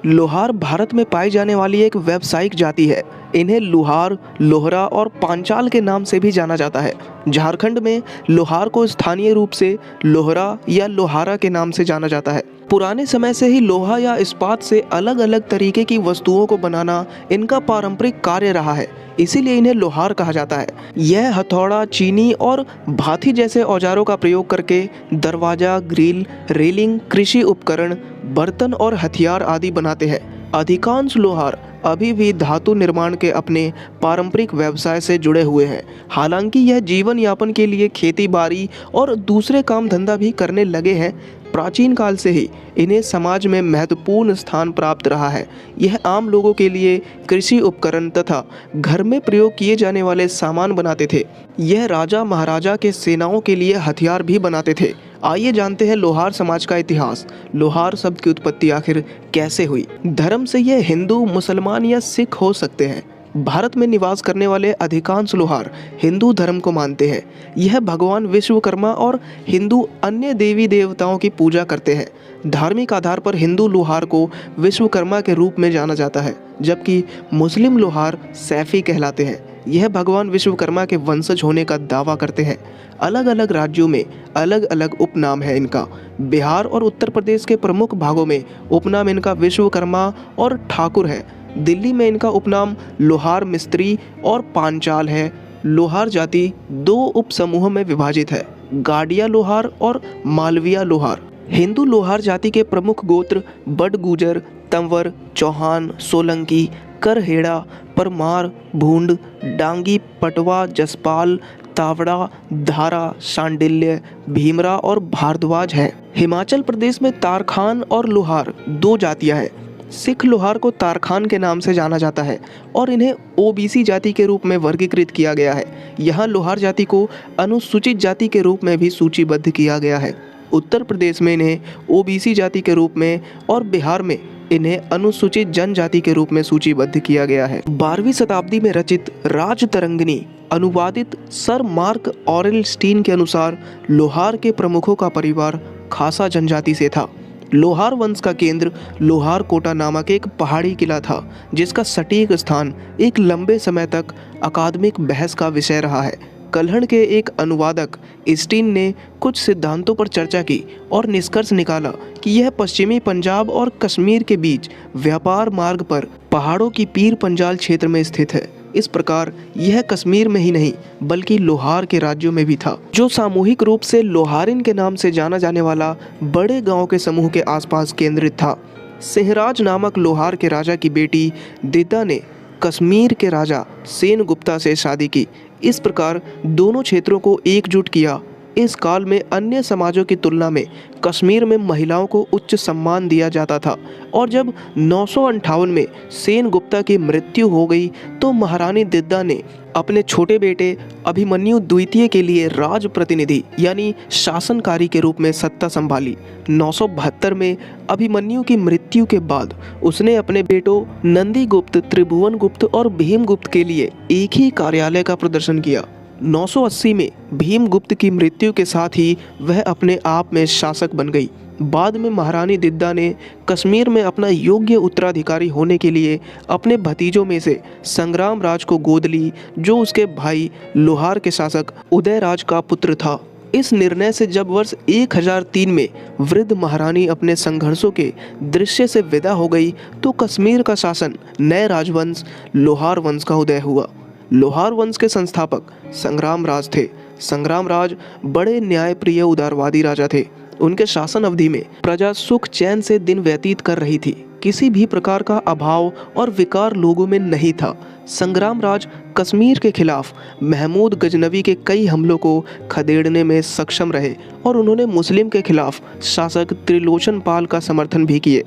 लोहार भारत में पाई जाने वाली एक व्यावसायिक जाति है। इन्हें लुहार, लोहरा और पांचाल के नाम से भी जाना जाता है। झारखंड में लोहार को स्थानीय रूप से लोहरा या लोहारा के नाम से जाना जाता है। पुराने समय से ही लोहा या इस्पात से अलग अलग तरीके की वस्तुओं को बनाना इनका पारंपरिक कार्य रहा है, इसीलिए इन्हें लोहार कहा जाता है। यह हथौड़ा, चीनी और भाथी जैसे औजारों का प्रयोग करके दरवाजा, ग्रिल, रेलिंग, कृषि उपकरण, बर्तन और हथियार आदि बनाते हैं। अधिकांश लोहार अभी भी धातु निर्माण के अपने पारंपरिक व्यवसाय से जुड़े हुए हैं। हालांकि यह जीवन यापन के लिए खेती बाड़ी और दूसरे काम धंधा भी करने लगे हैं। प्राचीन काल से ही इन्हें समाज में महत्वपूर्ण स्थान प्राप्त रहा है। यह आम लोगों के लिए कृषि उपकरण तथा घर में प्रयोग किए जाने वाले सामान बनाते थे। यह राजा महाराजा के सेनाओं के लिए हथियार भी बनाते थे। आइए जानते हैं लोहार समाज का इतिहास। लोहार शब्द की उत्पत्ति आखिर कैसे हुई? धर्म से यह हिंदू, मुसलमान या सिख हो सकते हैं। भारत में निवास करने वाले अधिकांश लोहार हिंदू धर्म को मानते हैं। यह भगवान विश्वकर्मा और हिंदू अन्य देवी देवताओं की पूजा करते हैं। धार्मिक आधार पर हिंदू लोहार को विश्वकर्मा के रूप में जाना जाता है, जबकि मुस्लिम लोहार सैफी कहलाते हैं। यह भगवान विश्वकर्मा के वंशज होने का दावा करते हैं। अलग अलग राज्यों में अलग अलग उपनाम है इनका। बिहार और उत्तर प्रदेश के प्रमुख भागों में उपनाम इनका विश्वकर्मा और ठाकुर है। दिल्ली में इनका उपनाम लोहार, मिस्त्री और पांचाल है। लोहार जाति दो उप समूहों में विभाजित है, गाडिया लोहार और मालविया लोहार। हिंदू लोहार जाति के प्रमुख गोत्र बडगुजर, तंवर, चौहान, सोलंकी, करहेड़ा, परमार, भूंड, डांगी, पटवा, जसपाल, तावड़ा, धारा, शांडिल्य, भीमरा और भारद्वाज हैं। हिमाचल प्रदेश में तारखान और लोहार दो जातियां हैं। सिख लोहार को तारखान के नाम से जाना जाता है और इन्हें ओबीसी जाति के रूप में वर्गीकृत किया गया है। यहाँ लोहार जाति को अनुसूचित जाति के रूप में भी सूचीबद्ध किया गया है। उत्तर प्रदेश में इन्हें ओबीसी जाति के रूप में और बिहार में इन्हें अनुसूचित जनजाति के रूप में सूचीबद्ध किया गया है। 12वीं शताब्दी में रचित राजतरंगिणी अनुवादित सर मार्क ऑरेलस्टीन के अनुसार लोहार के प्रमुखों का परिवार खासा जनजाति से था। लोहार वंश का केंद्र लोहार कोटा नामक एक पहाड़ी किला था, जिसका सटीक स्थान एक लंबे समय तक अकादमिक बहस का विषय रहा है। कल्हड़ के एक अनुवादक स्टीन ने कुछ सिद्धांतों पर चर्चा की और निष्कर्ष निकाला कि यह पश्चिमी पंजाब और कश्मीर के बीच व्यापार मार्ग पर पहाड़ों की पीर पंजाल क्षेत्र में स्थित है। इस प्रकार यह कश्मीर में ही नहीं बल्कि लोहार के राज्यों में भी था, जो सामूहिक रूप से लोहारिन के नाम से जाना जाने वाला बड़े गांव के समूह के आसपास केंद्रित था। सिंहराज नामक लोहार के राजा की बेटी दिद्दा ने कश्मीर के राजा सेन गुप्ता से शादी की। इस प्रकार दोनों क्षेत्रों को एकजुट किया। इस काल में अन्य समाजों की तुलना में कश्मीर में महिलाओं को उच्च सम्मान दिया जाता था और जब 958 में सेन गुप्ता की मृत्यु हो गई तो महारानी दिद्दा ने अपने छोटे बेटे अभिमन्यु द्वितीय के लिए राज प्रतिनिधि यानी शासनकारी के रूप में सत्ता संभाली। 972 में अभिमन्यु की मृत्यु के बाद उसने अपने बेटों नंदीगुप्त, त्रिभुवनगुप्त और भीमगुप्त के लिए एक ही कार्यालय का प्रदर्शन किया। 980 में भीमगुप्त की मृत्यु के साथ ही वह अपने आप में शासक बन गई। बाद में महारानी दिद्दा ने कश्मीर में अपना योग्य उत्तराधिकारी होने के लिए अपने भतीजों में से संग्राम राज को गोद ली, जो उसके भाई लोहार के शासक उदयराज का पुत्र था। इस निर्णय से जब वर्ष 1003 में वृद्ध महारानी अपने संघर्षों के दृश्य से विदा हो गई तो कश्मीर का शासन नए राजवंश लोहार वंश का उदय हुआ। लोहार वंश के संस्थापक संग्राम राज थे। संग्राम राज बड़े न्यायप्रिय उदारवादी राजा थे। उनके शासन अवधि में प्रजा सुख चैन से दिन व्यतीत कर रही थी। किसी भी प्रकार का अभाव और विकार लोगों में नहीं था। संग्राम राज कश्मीर के खिलाफ महमूद गजनवी के कई हमलों को खदेड़ने में सक्षम रहे और उन्होंने मुस्लिम के खिलाफ शासक त्रिलोचन पाल का समर्थन भी किए।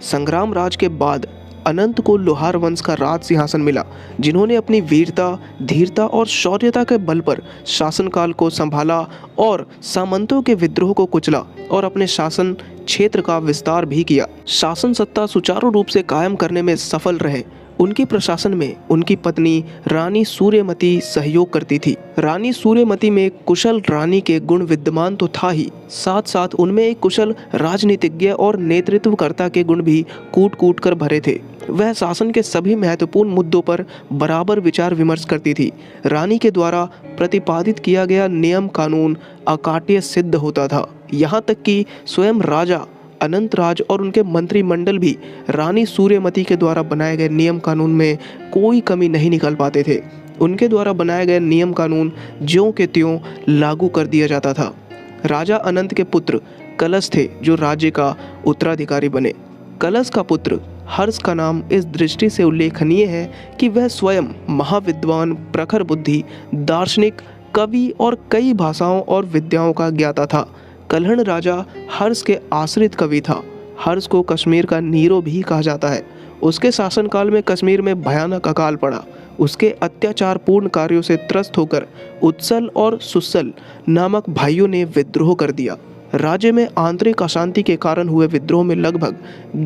संग्राम राज के बाद अनंत को लोहार वंश का राज सिंहासन मिला, जिन्होंने अपनी वीरता, धीरता और शौर्यता के बल पर शासनकाल को संभाला और सामंतों के विद्रोह को कुचला और अपने शासन क्षेत्र का विस्तार भी किया। शासन सत्ता सुचारू रूप से कायम करने में सफल रहे। उनके प्रशासन में उनकी पत्नी रानी सूर्यमती सहयोग करती थी। रानी सूर्यमती में कुशल रानी के गुण विद्यमान तो था ही, साथ साथ उनमें एक कुशल राजनीतिज्ञ और नेतृत्वकर्ता के गुण भी कूट कूट कर भरे थे। वह शासन के सभी महत्वपूर्ण मुद्दों पर बराबर विचार विमर्श करती थी। रानी के द्वारा प्रतिपादित किया गया नियम कानून अकाट्य सिद्ध होता था। यहाँ तक कि स्वयं राजा अनंतराज और उनके मंत्रिमंडल भी रानी सूर्यमती के द्वारा बनाए गए नियम कानून में कोई कमी नहीं निकाल पाते थे। उनके द्वारा बनाए गए नियम कानून ज्यों के त्यों लागू कर दिया जाता था। राजा अनंत के पुत्र कलश थे जो राज्य का उत्तराधिकारी बने। कलश का पुत्र हर्ष का नाम इस दृष्टि से उल्लेखनीय है कि वह स्वयं महाविद्वान, प्रखर बुद्धि, दार्शनिक, कवि और कई भाषाओं और विद्याओं का ज्ञाता था। कल्हण राजा हर्ष के आश्रित कवि था। हर्ष को कश्मीर का नीरो भी कहा जाता है। उसके शासनकाल में कश्मीर में भयानक अकाल पड़ा। उसके अत्याचारपूर्ण कार्यों से त्रस्त होकर उत्सल और सुसल नामक भाइयों ने विद्रोह कर दिया। राज्य में आंतरिक अशांति के कारण हुए विद्रोह में लगभग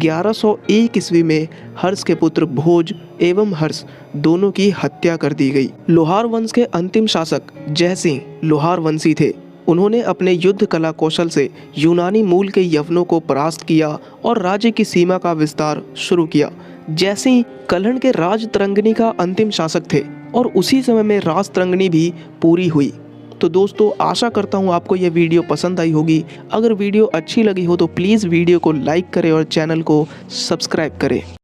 1101 ईस्वी में हर्ष के पुत्र भोज एवं हर्ष दोनों की हत्या कर दी गई। लोहार वंश के अंतिम शासक जयसिंह लोहार वंशी थे। उन्होंने अपने युद्ध कला कौशल से यूनानी मूल के यवनों को परास्त किया और राज्य की सीमा का विस्तार शुरू किया। जयसिंह कल्हण के राजतरंगिणी का अंतिम शासक थे और उसी समय में राजतरंगिणी भी पूरी हुई। तो दोस्तों, आशा करता हूँ आपको यह वीडियो पसंद आई होगी। अगर वीडियो अच्छी लगी हो तो प्लीज़ वीडियो को लाइक करें और चैनल को सब्सक्राइब करें।